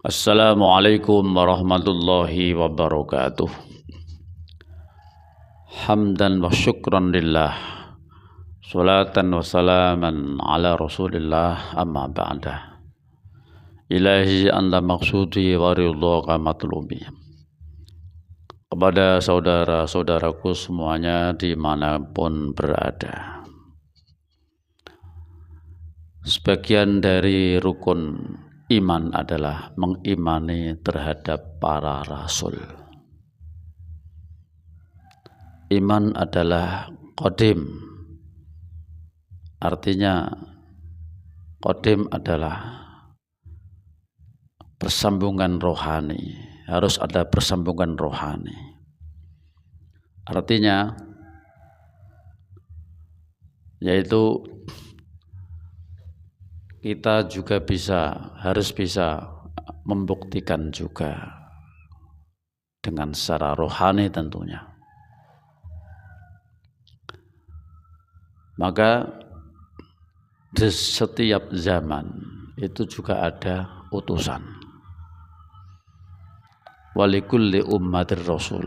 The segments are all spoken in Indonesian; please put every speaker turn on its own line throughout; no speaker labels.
Assalamualaikum warahmatullahi wabarakatuh. Hamdan wa syukran lillah, salatan wa salaman ala rasulillah, amma ba'dah. Ilahi anta maksudi wa ridhaka matlubi. Kepada saudara-saudaraku semuanya dimanapun berada, sebagian dari rukun iman adalah mengimani terhadap para rasul. Iman adalah qadim, artinya qadim adalah persambungan rohani, harus ada persambungan rohani. Artinya yaitu kita juga harus bisa membuktikan juga dengan secara rohani tentunya. Maka di setiap zaman itu juga ada utusan. Walikulli ummatir rasul.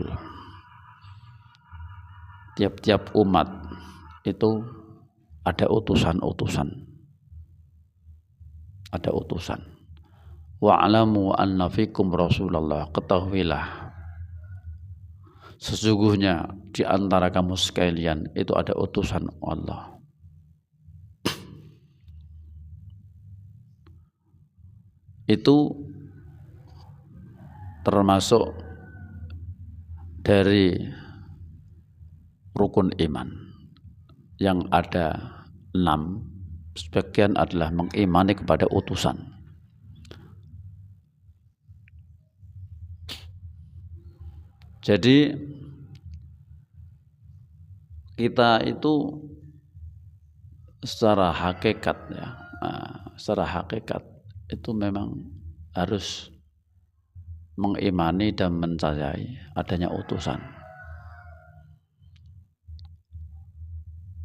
Tiap-tiap umat itu ada utusan-utusan. Ada utusan. Wa'alamu anna fikum Rasulullah, ketahuilah sesungguhnya di antara kamu sekalian itu ada utusan Allah. Itu termasuk dari rukun iman yang ada 6. Sebagian adalah mengimani kepada utusan. Jadi kita itu secara hakikat itu memang harus mengimani dan mencayai adanya utusan.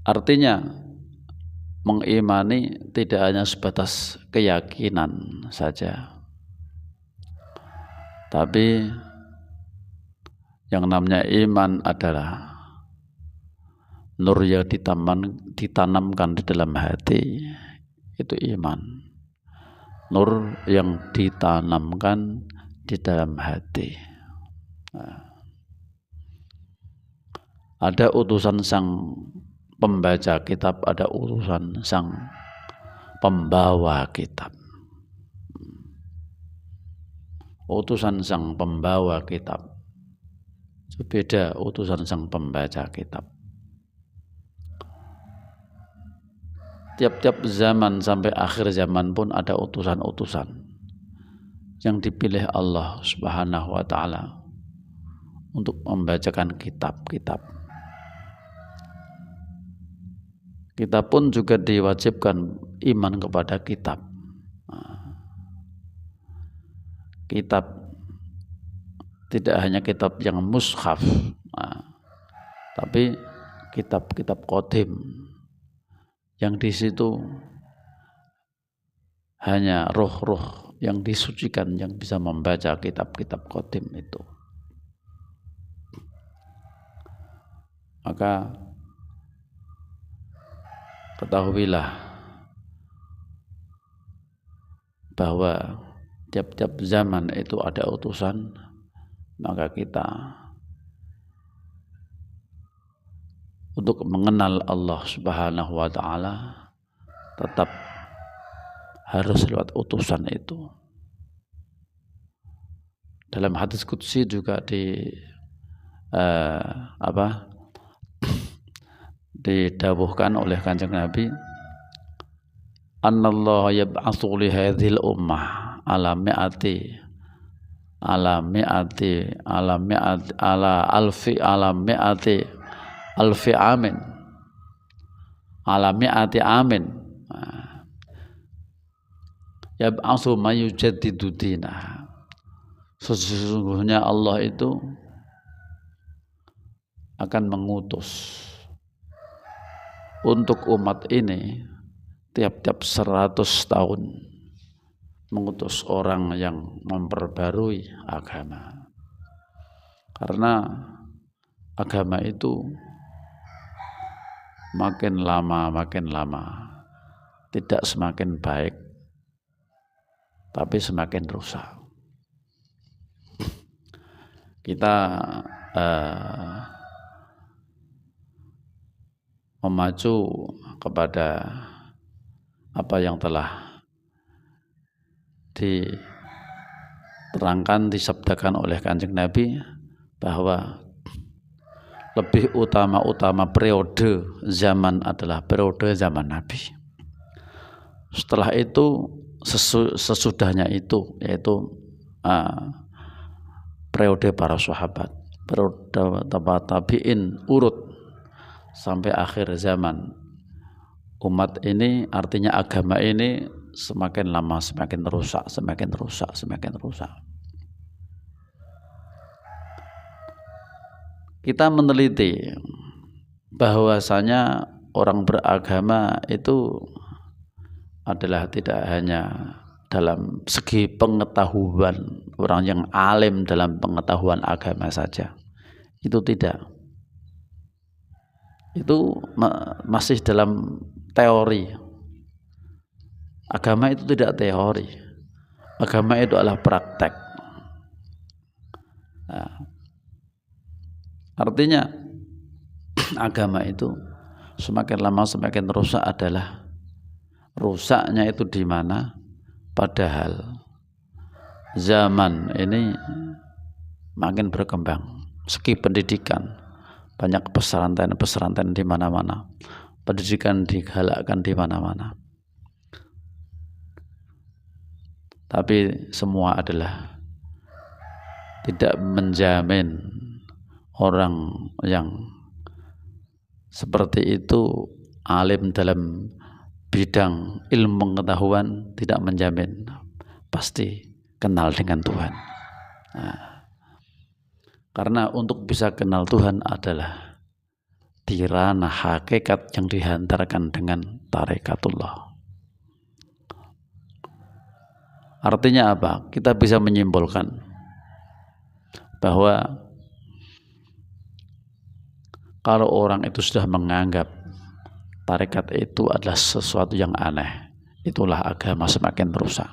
Artinya mengimani tidak hanya sebatas keyakinan saja, tapi yang namanya iman adalah nur yang ditanamkan di dalam hati, itu iman. Nur yang ditanamkan di dalam hati. Ada utusan sang pembaca kitab, ada utusan sang pembawa kitab. Utusan sang pembawa kitab itu beda utusan sang pembaca kitab. Tiap-tiap zaman sampai akhir zaman pun ada utusan-utusan yang dipilih Allah Subhanahu wa ta'ala untuk membacakan kitab-kitab. Kita pun juga diwajibkan iman kepada kitab. Kitab tidak hanya kitab yang mushaf, tapi kitab-kitab qadim yang di situ hanya roh-roh yang disucikan yang bisa membaca kitab-kitab qadim itu. Maka ketahuilah bahwa tiap-tiap zaman itu ada utusan, maka kita untuk mengenal Allah Subhanahu wa ta'ala tetap harus lewat utusan itu. Dalam hadis qudsi juga didawuhkan oleh Kanjeng Nabi, Anallahu yab'atsu li hadhil ummah ala mi'ati amin yab'atsu man yujaddidu dinah. Sesungguhnya Allah itu akan mengutus untuk umat ini tiap-tiap 100 tahun mengutus orang yang memperbarui agama. Karena agama itu makin lama tidak semakin baik, tapi semakin rusak. Kita memacu kepada apa yang telah diterangkan, disabdakan oleh Kanjeng Nabi, bahwa lebih utama periode zaman adalah periode zaman Nabi. Setelah itu, sesudahnya itu, yaitu periode para sahabat, periode tabi'in, urut sampai akhir zaman. Umat ini, artinya agama ini, semakin lama semakin rusak. Kita meneliti bahwasanya orang beragama itu adalah tidak hanya dalam segi pengetahuan, orang yang alim dalam pengetahuan agama saja, itu tidak. Itu masih dalam teori. Agama itu tidak teori, agama itu adalah praktek. Artinya agama itu semakin lama semakin rusak adalah rusaknya itu di mana? Padahal zaman ini makin berkembang, segi pendidikan, banyak pesantren di mana-mana, pendidikan digalakkan di mana-mana. Tapi semua adalah tidak menjamin orang yang seperti itu alim dalam bidang ilmu pengetahuan, tidak menjamin pasti kenal dengan Tuhan. Karena untuk bisa kenal Tuhan adalah di ranah hakikat yang dihantarkan dengan tarekatullah. Artinya apa? Kita bisa menyimpulkan bahwa kalau orang itu sudah menganggap tarekat itu adalah sesuatu yang aneh, itulah agama semakin rusak.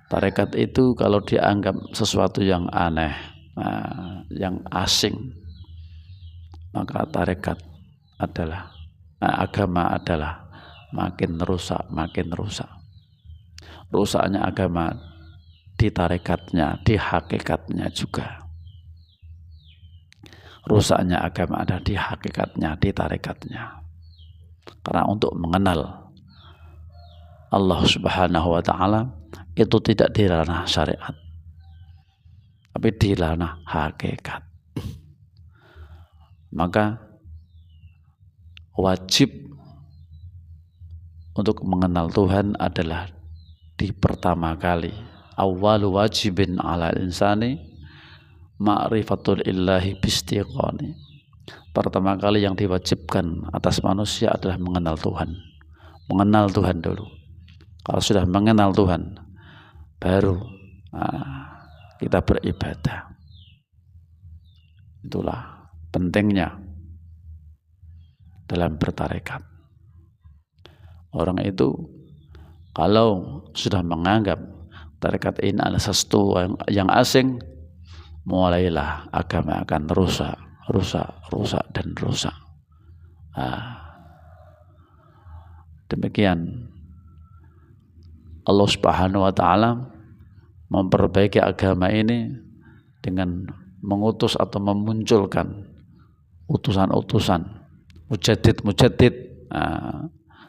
Tarekat itu kalau dianggap sesuatu yang aneh, yang asing, maka tarekat adalah, agama adalah makin rusak. Rusaknya agama di tarekatnya, di hakikatnya juga. Rusaknya agama ada di hakikatnya, di tarekatnya. Karena untuk mengenal Allah Subhanahu wa ta'ala itu tidak di ranah syariat, tapi di ranah hakikat. Maka wajib untuk mengenal Tuhan adalah di pertama kali, awwalu wajibin ala insani ma'rifatul illahi bistiqani. Pertama kali yang diwajibkan atas manusia adalah mengenal Tuhan. Mengenal Tuhan dulu. Kalau sudah mengenal Tuhan, baru kita beribadah. Itulah pentingnya dalam bertarekat. Orang itu kalau sudah menganggap tarekat ini adalah sesuatu yang asing, mulailah agama akan rusak. Demikian Allah Subhanahu wa ta'ala memperbaiki agama ini dengan mengutus atau memunculkan utusan-utusan, mujaddid,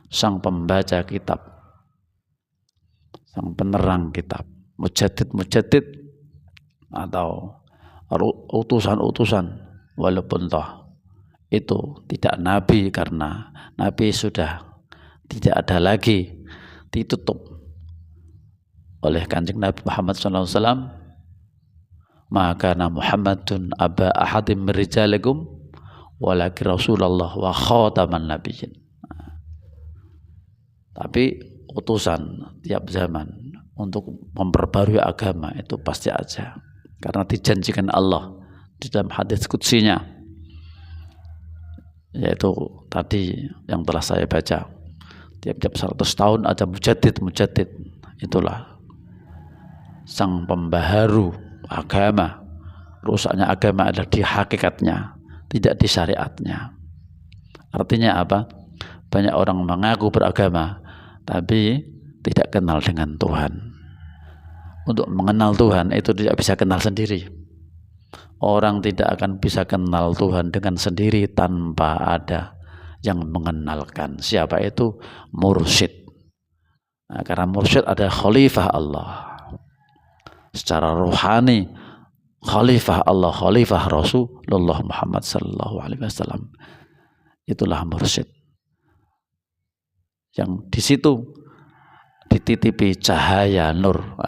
sang pembaca kitab, sang penerang kitab, mujaddid atau utusan-utusan, walaupun toh itu tidak nabi, karena nabi sudah tidak ada lagi, ditutup oleh Kanjeng Nabi Muhammad SAW. Maka Muhammadun aba ahadim merijalikum walakin Rasulullah wa khataman nabiyyin. Tapi utusan tiap zaman untuk memperbarui agama itu pasti ada, karena dijanjikan Allah di dalam hadis qudsinya, yaitu tadi yang telah saya baca, tiap-tiap 100 tahun ada mujaddid. Itulah sang pembaharu agama. Rusaknya agama adalah di hakikatnya, tidak di syariatnya. Artinya apa? Banyak orang mengaku beragama tapi tidak kenal dengan Tuhan. Untuk mengenal Tuhan itu tidak bisa kenal sendiri. Orang tidak akan bisa kenal Tuhan dengan sendiri tanpa ada yang mengenalkan. Siapa itu? Mursyid. Nah, karena mursyid adalah khalifah Allah. Secara rohani khalifah Allah, khalifah Rasulullah Muhammad sallallahu alaihi wasallam. Itulah mursyid. Yang di situ dititipi cahaya nur.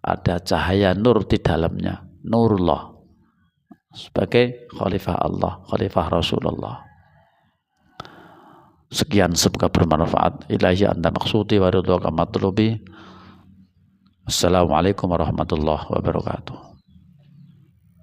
Ada cahaya nur di dalamnya, nurullah, sebagai khalifah Allah, khalifah Rasulullah. Sekian, semoga bermanfaat. Ilahi anta maksudi wa ridwaka matlubi. Assalamualaikum warahmatullahi wabarakatuh.